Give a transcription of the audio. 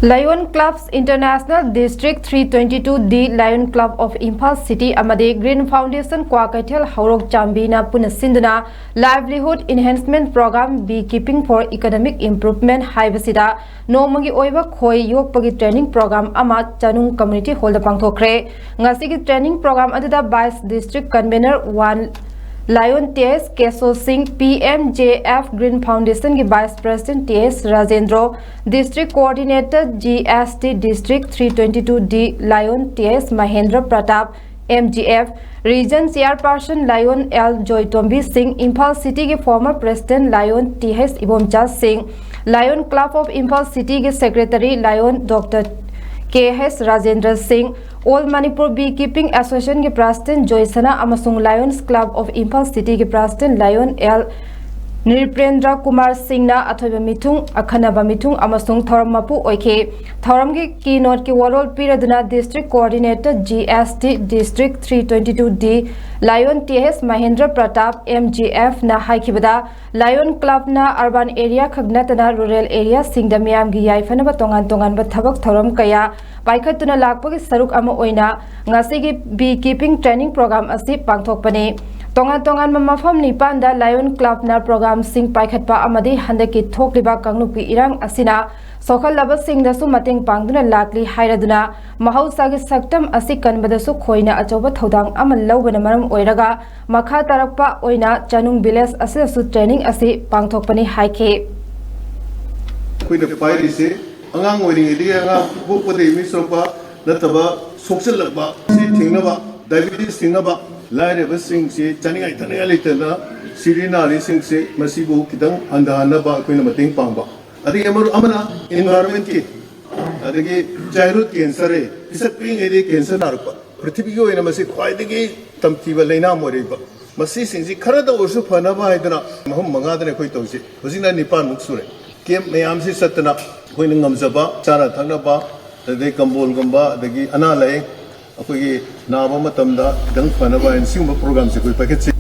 Lion Clubs International District 322D Lion Club of Imphal City amadi Green Foundation Kwakaithel Haurok Chambina Punasinduna Livelihood Enhancement Program Beekeeping for Economic Improvement haibasida nomagi oiba khoi yokpagi training program ama Chanung Community Hall da pangthokre ngasigi training program aduda 22 District Convener 1 Lion TS Keso Singh PMJF Green Foundation की Vice President TS Rajendra District Coordinator GST District 322D Lion TS Mahendra Pratap MGF Region Chairperson Lion L Joytombi Singh Imphal City के Former President Lion TS Ibomcha Singh Lion Club of Imphal City के Secretary Lion Dr. KS Rajendra Singh All Manipur Beekeeping Association के President Joysana amasung Lions Club of Imphal City के President Lion L Nirprendra Kumar Singh na athoiba mithung akhanaba mithung amasung thoram mapu oike thoram ki keynote ki warol piraduna District Coordinator GST District 322D Lion TS Mahendra Pratap MGF na haikibada Lion Club na urban area khagnatana rural area singda miyam gi yaifanaba tongan ba thabak thoram kaya paikhatuna lakpagi saruk ama oina ngasi gi beekeeping training program asi pangthokpani tongan mafam nipan da Lion Club na program sing paikhatpa amadi handaki thokliba kangnupi irang asina sokhal laba sing da su mating pangduna lakli hairaduna mahausa gi saktam asi kanbada su khoina achoba thodang amal lawbana maram oiraga makha tarakpa oina Chanung village asi su training asi pangthokpani haike koina pairi se angang oiring edi anga bukpade mi sopa nataba soksal lakba si thingnaba diabetes thingnaba लाइरे बसिंग से चनिगाई तनिगा लेतना सिरिना लिसिंग से मसीबो किदंग अंधानबा coin मतिंग पांगबा अदि अमरु अमना environment की अदि childhood cancer है इसे पिंग एदि कैंसर नारपा पृथ्वी को ओइना मसी ख्वाइदगी तमतीबा लेना मोरेबा मसी सिंजी खरदा ओरसु फनाबा हाइदना महम मंगादने कोइ तौसी होजिना निपान मुक्सुरे केम मयाम से सतना कोइन ngамजबा चारा थंगनबा अदि कंबोल गंबा अदि अना लाय अखोगी नाबा मतमदा दंग फनबा इन सिंग प्रोग्राम से कोई पैकेज